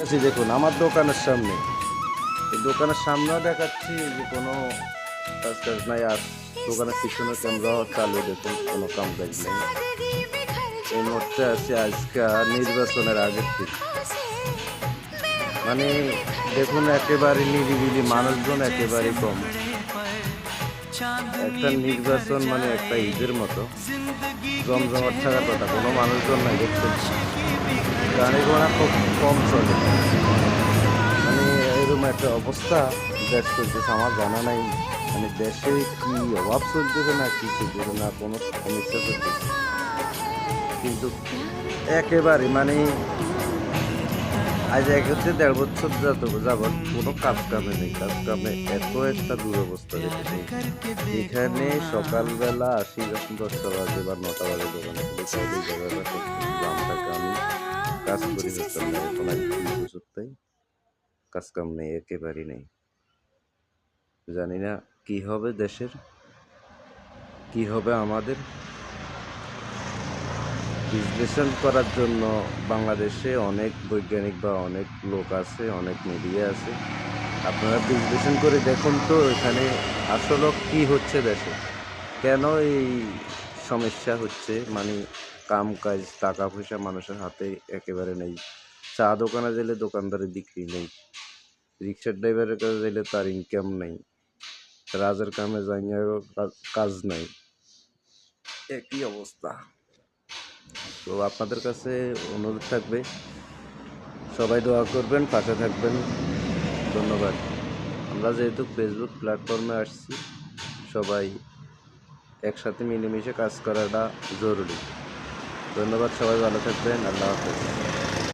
আছি দেখুন আমার দোকানের সামনে, এই দোকানের সামনেও দেখাচ্ছি যে কোনো কাজ টাজ নাই। আর দোকানের পিছনে ক্যামেরা চালু, দেখুন কোনো কাম কাজ নেই। এই মুহূর্তে আছি আজকে নির্বাচনের আগের দিন, মানে দেখুন একেবারে নিরিবিলি, মানুষজন একেবারে কম। একটা নির্বাচন মানে একটা ঈদের মতো জমজমাট থাকার কথা, কোনো মানুষজন নাই দেখছেন। গাড়ি ঘোড়া খুব কম চলে, মানে এরকম একটা অবস্থা দেশ চলতেছে আমার জানা নাই। মানে দেশে কি অভাব চলতেছে না কি চলতেছে না, কোনো সমস্যা চলতেছে কিন্তু একেবারে মানে আজ 1 থেকে 1.5 বছর যাবৎ কোনো কাজ কামে নেই। কাজ কামে এত একটা দুরবস্থা দেখেছি, যেখানে সকালবেলা আসি যখন 10টা বাজে বা 9টা বাজে দোকানে খুলে, তাহলে এই জায়গাটা সবকিছু জাম থাকে। আমি কাজ করি বেতন নেই, এখন আজ 2 বছর তাই কাজ কাম নেই, একেবারেই নেই। জানি না কি হবে দেশের, কি হবে আমাদের। বিশ্লেষণ করার জন্য বাংলাদেশে অনেক বৈজ্ঞানিক বা অনেক লোক আছে, অনেক মিডিয়া আছে। আপনারা বিশ্লেষণ করে দেখুন তো এখানে আসলে কি হচ্ছে দেশে, কেন এই সমস্যা হচ্ছে। মানে কাম কাজ টাকা পয়সা মানুষের হাতে একেবারে নেই। চা দোকানে গেলে দোকানদারের বিক্রি নেই, রিক্সার ড্রাইভারের কাছে গেলে তার ইনকাম নেই, রাজের কামে যাইয়াও কাজ নাই, একই অবস্থা। তো আপনাদের কাছে অনুরোধ থাকবে, সবাই দোয়া করবেন, পাশে থাকবেন। ধন্যবাদ। আমরা যেহেতু ফেসবুক প্ল্যাটফর্মে আসছি, সবাই একসাথে মিলেমিশে কাজ করাটা জরুরি। ধন্যবাদ, সবাই ভালো থাকবেন। আল্লাহ হাফেজ।